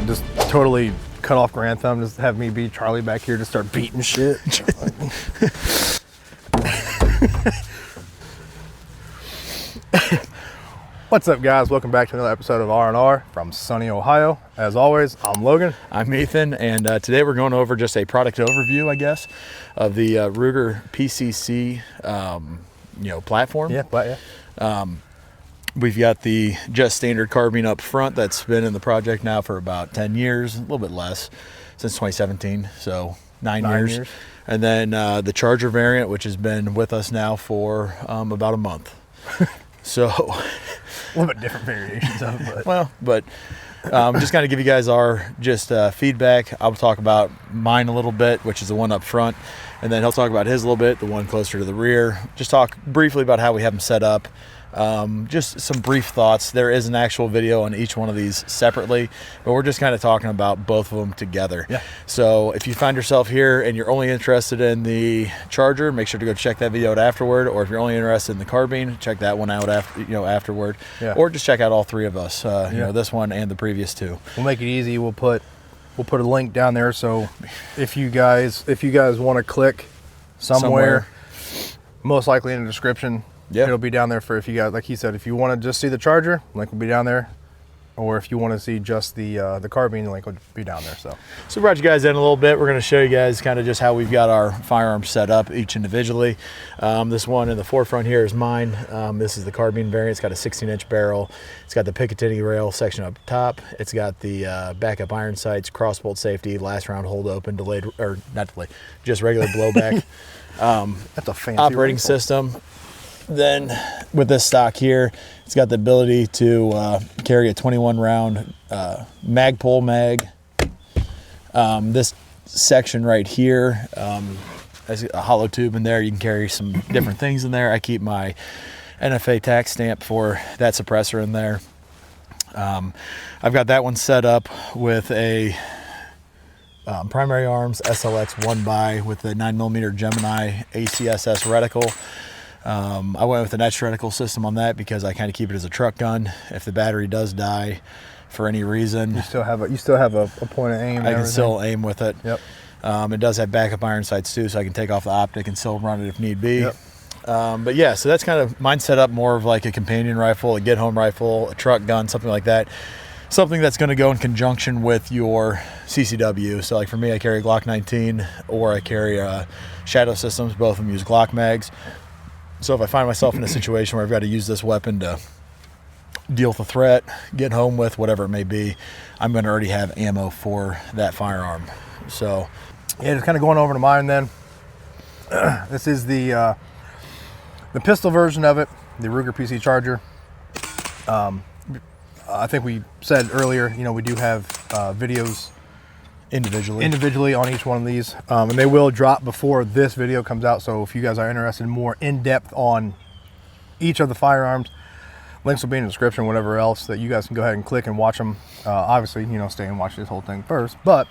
just totally cut off Grantham, just have me be Charlie back here to start beating shit. What's up, guys? Welcome back to another episode of R&R from sunny Ohio. As always, I'm Logan. I'm Ethan, and today we're going over just a product overview, I guess, of the Ruger PCC, platform. Yeah. We've got the just standard carbine up front that's been in the project now for about 10 years, a little bit less, since 2017, so nine years. And then the Charger variant, which has been with us now for about a month. So a little bit different variations of it, but just kind of give you guys our feedback. I'll talk about mine a little bit, which is the one up front, and then he'll talk about his a little bit, the one closer to the rear. Just talk briefly about how we have them set up. Just some brief thoughts. There is an actual video on each one of these separately, but we're just kind of talking about both of them together. Yeah. So if you find yourself here and you're only interested in the Charger, make sure to go check that video out afterward. Or if you're only interested in the Carbine, check that one out afterward. Yeah. Or just check out all three of us. This one and the previous two. We'll make it easy. We'll put a link down there. So if you guys want to click somewhere, most likely in the description. Yeah. It'll be down there for if you guys, like he said, if you want to just see the Charger, link will be down there. Or if you want to see just the Carbine, the link will be down there. So we brought you guys in a little bit. We're going to show you guys kind of just how we've got our firearms set up each individually. This one in the forefront here is mine. This is the Carbine variant. It's got a 16-inch barrel. It's got the Picatinny rail section up top. It's got the backup iron sights, crossbolt safety, last round hold open, just regular blowback. That's a fancy operating rifle system. Then with this stock here, it's got the ability to carry a 21 round Magpul mag. This section right here has a hollow tube in there. You can carry some different things in there. I keep my NFA tax stamp for that suppressor in there. I've got that one set up with a Primary Arms SLX 1x with the 9mm Gemini ACSS reticle. I went with an etch reticle system on that because I kind of keep it as a truck gun. If the battery does die for any reason, you still have a point of aim. I can still aim with it. Yep. It does have backup iron sights too, so I can take off the optic and still run it if need be. Yep. But yeah, so that's kind of mine set up more of like a companion rifle, a get home rifle, a truck gun, something like that. Something that's going to go in conjunction with your CCW. So like for me, I carry a Glock 19 or I carry Shadow Systems. Both of them use Glock mags. So if I find myself in a situation where I've got to use this weapon to deal with a threat, get home with, whatever it may be, I'm going to already have ammo for that firearm. So yeah, just kind of going over to mine then. This is the pistol version of it, the Ruger PC Charger. I think we said earlier, we do have videos individually on each one of these, and they will drop before this video comes out. So if you guys are interested in more in-depth on each of the firearms, links will be in the description, whatever else, that you guys can go ahead and click and watch them. Obviously, stay and watch this whole thing first, but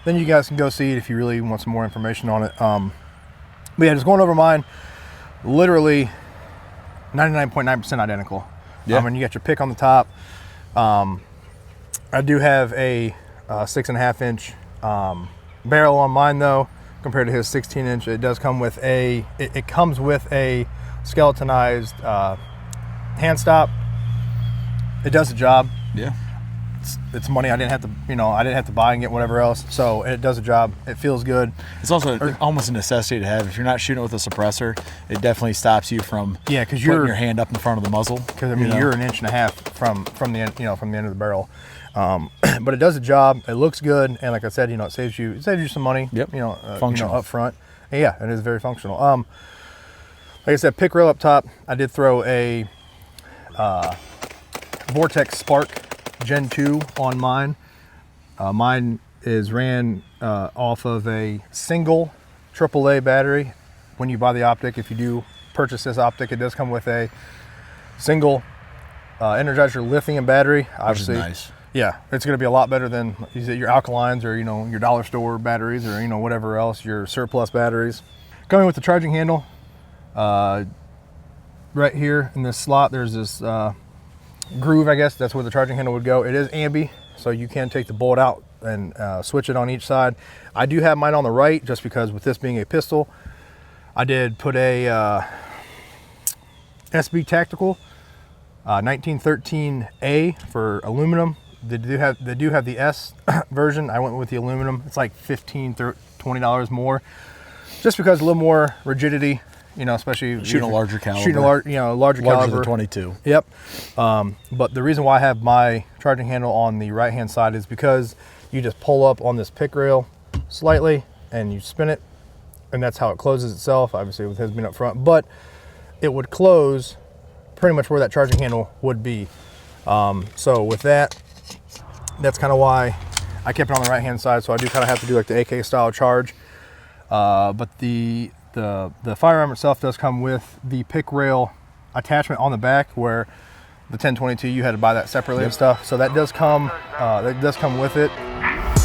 then you guys can go see it if you really want some more information on it. But yeah, just going over mine, literally 99.9% identical. Yeah. You got your pick on the top. I do have a 6.5-inch barrel on mine though, compared to his 16-inch. It does come with it comes with a skeletonized hand stop. It does the job. Yeah, it's money. I didn't have to buy and get whatever else. So it does the job. It feels good. It's also almost a necessity to have. If you're not shooting with a suppressor, it definitely stops you from because putting your hand up in front of the muzzle. Because you're an inch and a half from the end, from the end of the barrel. But it does the job. It looks good, and like I said, it saves you some money. Yep. Functional up front. And yeah, it is very functional. Like I said, pick rail up top. I did throw a Vortex Spark Gen 2 on mine. Mine is ran off of a single AAA battery. When you buy the optic, if you do purchase this optic, it does come with a single Energizer lithium battery. Obviously, which is nice. Yeah, it's going to be a lot better than your alkalines or your dollar store batteries or whatever else, your surplus batteries. Coming with the charging handle, right here in this slot, there's this groove, I guess that's where the charging handle would go. It is ambi, so you can take the bolt out and switch it on each side. I do have mine on the right just because with this being a pistol, I did put a SB Tactical 1913A for aluminum. They do have the S version. I went with the aluminum. It's like $15-$20 more, just because a little more rigidity. You know, especially shooting a larger caliber. Shooting a larger caliber. Than 22. Yep. But the reason why I have my charging handle on the right hand side is because you just pull up on this pick rail slightly and you spin it, and that's how it closes itself. Obviously with his being up front, but it would close pretty much where that charging handle would be. So with that, that's kind of why I kept it on the right hand side. So I do kind of have to do like the AK style charge. But the firearm itself does come with the pick rail attachment on the back, where the 1022 you had to buy that separately and stuff. So that does come with it.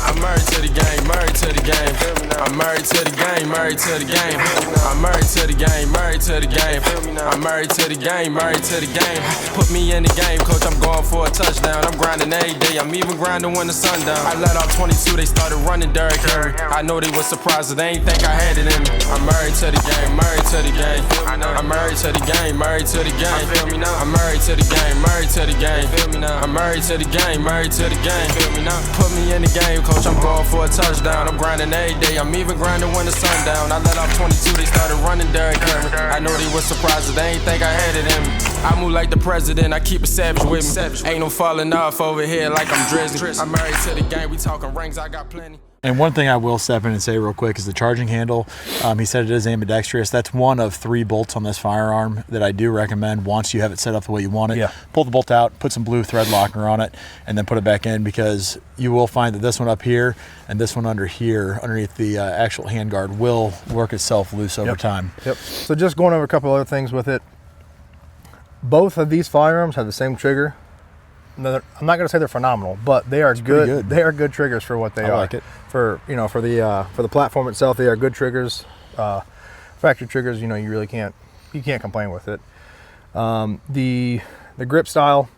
I'm married to the game, married to the game. I'm married to the game, married to the game. I'm married to the game, married to the game. I'm married to the game, married to the game. Put me in the game, coach, I'm going for a touchdown. I'm grinding every day, I'm even grinding when the sun down. I let off 22, they started running Derrick Henry. I know they was surprised, they ain't think I had it in me. I'm married to the game, married to the game. I'm married to the game, married to the game. I'm married to the game, married to the game. I'm married to the game, married to the game. Put me in the game, coach, I'm going for a touchdown. I'm grinding every day, I'm even grinding when the sun down. I let off 22, they started running Derrick Henry. I know they was surprised, they ain't think I had it in me. I move like the president, I keep a savage with me. Ain't no falling off over here like I'm Drizzy. I'm married to the game, we talking rings, I got plenty. And one thing I will step in and say real quick is the charging handle. He said it is ambidextrous. That's one of 3 bolts on this firearm that I do recommend once you have it set up the way you want it. Yeah. Pull the bolt out, put some blue thread locker on it, and then put it back in, because you will find that this one up here and this one under here, underneath the actual handguard, will work itself loose over time. Yep. So just going over a couple other things with it. Both of these firearms have the same trigger. I'm not going to say they're phenomenal, but they are good. They are good triggers for what they are. I like it. For the platform itself, they are good triggers. Factory triggers, you really can't complain with it. The grip style,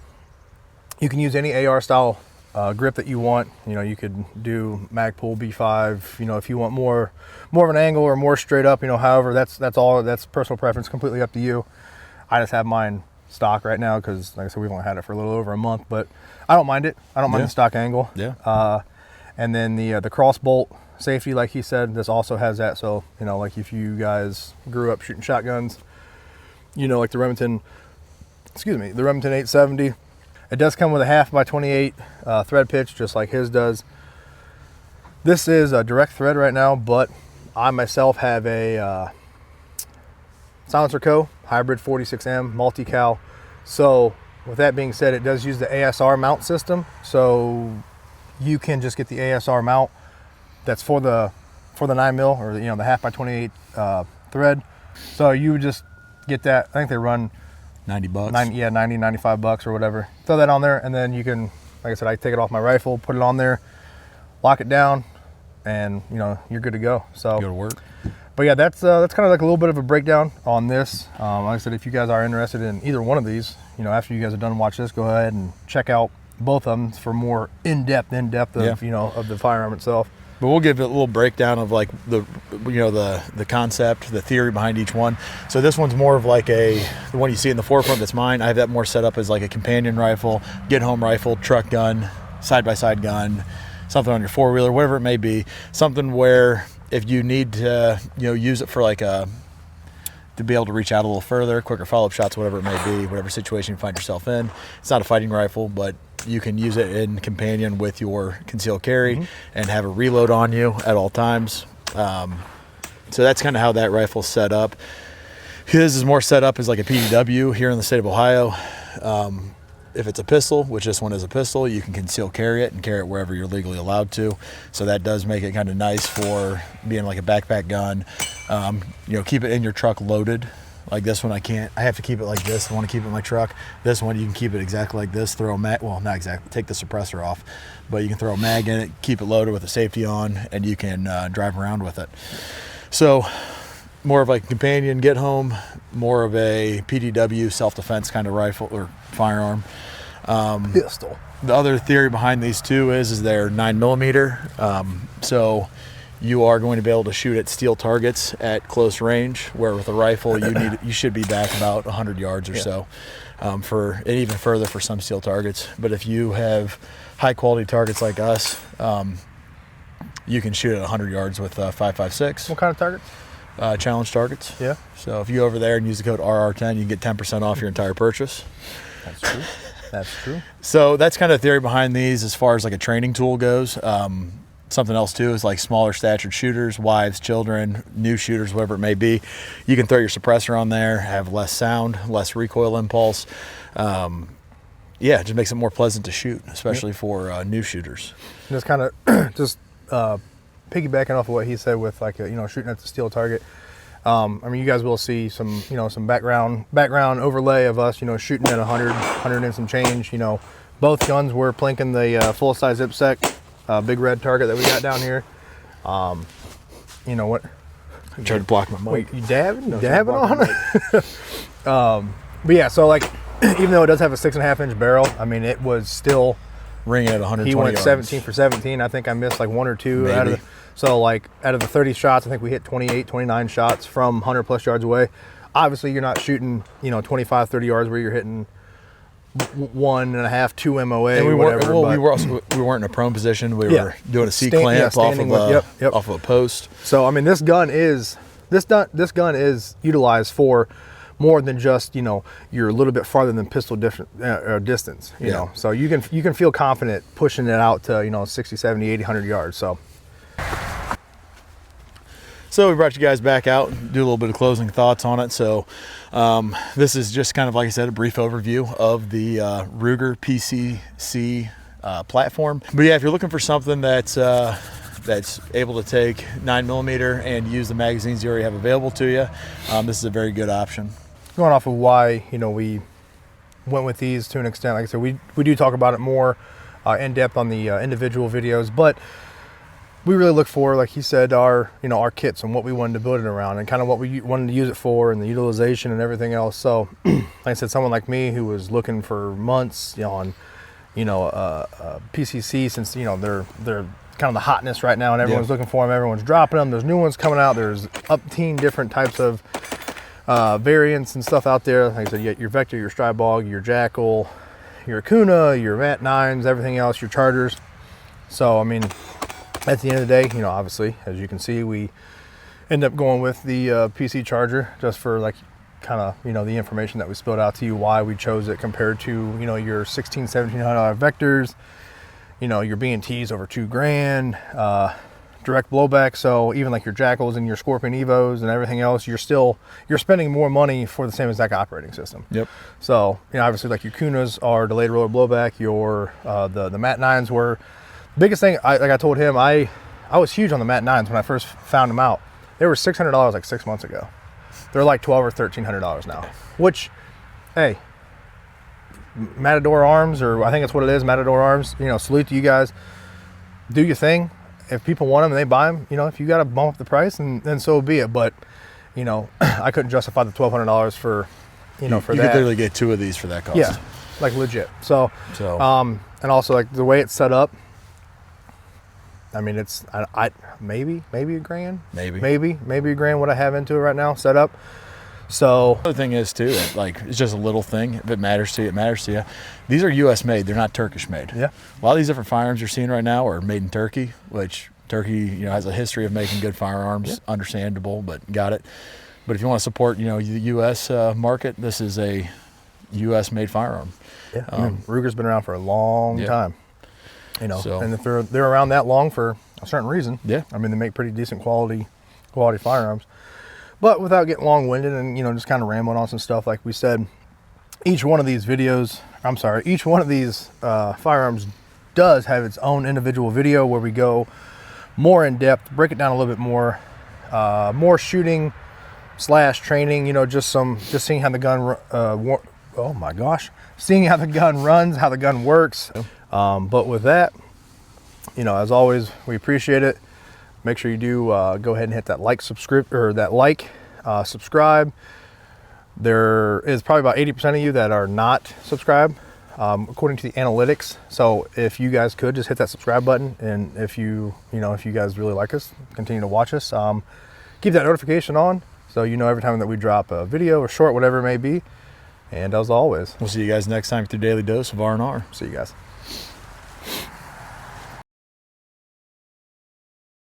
you can use any AR style grip that you want. You could do Magpul B5. If you want more of an angle or more straight up. However, that's personal preference, completely up to you. I just have mine stock right now because, like I said, we've only had it for a little over a month, but I don't mind it. I don't mind the stock angle. Yeah. And then the cross bolt safety, like he said, this also has that. So like if you guys grew up shooting shotguns, like the Remington 870, it does come with a 1/2x28 thread pitch, just like his does. This is a direct thread right now, but I myself have a Silencer Co. Hybrid 46M multi-cal. So with that being said, it does use the ASR mount system. So you can just get the ASR mount that's for the 9mm or the 1/2x28 thread. So you would just get that. I think they run $90. 95 bucks or whatever. Throw that on there, and then you can, like I said, I take it off my rifle, put it on there, lock it down, and you're good to go. So go to work. But yeah, that's kind of like a little bit of a breakdown on this. Like I said, if you guys are interested in either one of these, after you guys are done watch this, go ahead and check out both of them for more in-depth of of the firearm itself. But we'll give it a little breakdown of like the concept, the theory behind each one. So this one's more of like the one you see in the forefront. That's mine. I have that more set up as like a companion rifle, get home rifle, truck gun, side-by-side gun, something on your four-wheeler, whatever it may be. Something where if you need to, use it for like to be able to reach out a little further, quicker follow-up shots, whatever it may be, whatever situation you find yourself in. It's not a fighting rifle, but you can use it in companion with your concealed carry and have a reload on you at all times. So that's kind of how that rifle's set up. His is more set up as like a PDW here in the state of Ohio. If it's a pistol, which this one is a pistol, you can conceal carry it and carry it wherever you're legally allowed to. So that does make it kind of nice for being like a backpack gun. Keep it in your truck loaded. Like this one, I have to keep it like this. I want to keep it in my truck. This one, you can keep it exactly like this. Throw a mag, well, not exactly, take the suppressor off, but you can throw a mag in it, keep it loaded with the safety on, and you can drive around with it. So more of like a companion get home, more of a PDW self-defense kind of rifle or firearm. Pistol. The other theory behind these two is they're 9mm. So you are going to be able to shoot at steel targets at close range, where with a rifle you should be back about 100 yards or so, and even further for some steel targets. But if you have high quality targets like us, you can shoot at 100 yards with 5.56. What kind of targets? Challenge targets. Yeah. So if you go over there and use the code RR10, you can get 10% off your entire purchase. That's true. That's true. So that's kind of the theory behind these as far as like a training tool goes. Something else too is like smaller statured shooters, wives, children, new shooters, whatever it may be. You can throw your suppressor on there, have less sound, less recoil impulse. Yeah, it just makes it more pleasant to shoot, especially for new shooters. Just kind of piggybacking off of what he said with like shooting at the steel target. I mean, you guys will see some some background overlay of us shooting at 100 and some change. Both guns were plinking the full size IPSEC big red target that we got down here. You know what? I tried to block my mic. Wait, you dabbing? No, dabbing on it? But yeah, so like even though it does have a 6.5-inch barrel, I mean it was still ringing at 120 He went yards. 17 for 17. I think I missed like 1 or 2 out of the, so like out of the 30 shots, I think we hit 28, 29 shots from 100 plus yards away. Obviously, you're not shooting 25, 30 yards where you're hitting 1.5, 2 MOA. And we whatever. we weren't in a prone position. We were doing a C clamp off of a post. So I mean, this gun is utilized for more than just you're a little bit farther than pistol distance. You know, so you can feel confident pushing it out to 60, 70, 80, 100 yards. So we brought you guys back out and do a little bit of closing thoughts on it. So this is just kind of, like I said, a brief overview of the Ruger PCC platform. But yeah, if you're looking for something that's able to take 9mm and use the magazines you already have available to you, this is a very good option. Going off of why we went with these to an extent, like I said, we do talk about it more in depth on the individual videos, but we really look for, like he said, our kits and what we wanted to build it around and kind of what we wanted to use it for and the utilization and everything else. So like I said, someone like me who was looking for months on PCC, since they're kind of the hotness right now and everyone's looking for them, everyone's dropping them, there's new ones coming out, there's umpteen different types of variants and stuff out there. Like I said, you get your Vector, your Strybog, your Jackal, your Akuna, your Mat 9s, everything else, your Chargers. So I mean, at the end of the day, obviously, as you can see, we end up going with the PC Charger just for like kind of, the information that we spilled out to you, why we chose it compared to, your $1,600, $1,700 Vectors, your B&Ts over $2,000, direct blowback. So even like your Jackals and your Scorpion Evos and everything else, you're spending more money for the same exact operating system. Yep. So, obviously like your Kunas are delayed roller blowback, your, the Mat 9s were, biggest thing, like I told him, I was huge on the Mat 9s when I first found them out. They were $600 like 6 months ago. They're like $1,200 or $1,300 now. Which, hey, Matador Arms, or I think that's what it is, Matador Arms. Salute to you guys. Do your thing. If people want them and they buy them, if you got to bump up the price, then so be it. But, I couldn't justify the $1,200 for, for that. You could literally get 2 of these for that cost. Yeah, like legit. So. And also like the way it's set up. I mean, it's maybe $1,000, maybe $1,000 what I have into it right now set up. So the other thing is too, like it's just a little thing. If it matters to you, it matters to you. These are U.S. made; they're not Turkish made. Yeah. A lot of these different firearms you're seeing right now are made in Turkey, which Turkey, has a history of making good firearms. Yeah. Understandable, but got it. But if you want to support, the U.S. Market, this is a U.S. made firearm. Yeah. Ruger's been around for a long time. So, and if they're around that long for a certain reason, yeah. I mean, they make pretty decent quality firearms. But without getting long-winded and just kind of rambling on some stuff, like we said, each one of these firearms does have its own individual video where we go more in depth, break it down a little bit more, more shooting / training. Just seeing how the gun. Oh my gosh, seeing how the gun runs, how the gun works. But with that, as always, we appreciate it. Make sure you do go ahead and hit that subscribe. There is probably about 80% of you that are not subscribed. according to the analytics. So if you guys could just hit that subscribe button, and if you guys really like us, continue to watch us, keep that notification on so you know every time that we drop a video or short, whatever it may be. And as always, we'll see you guys next time with your daily dose of R&R. See you guys.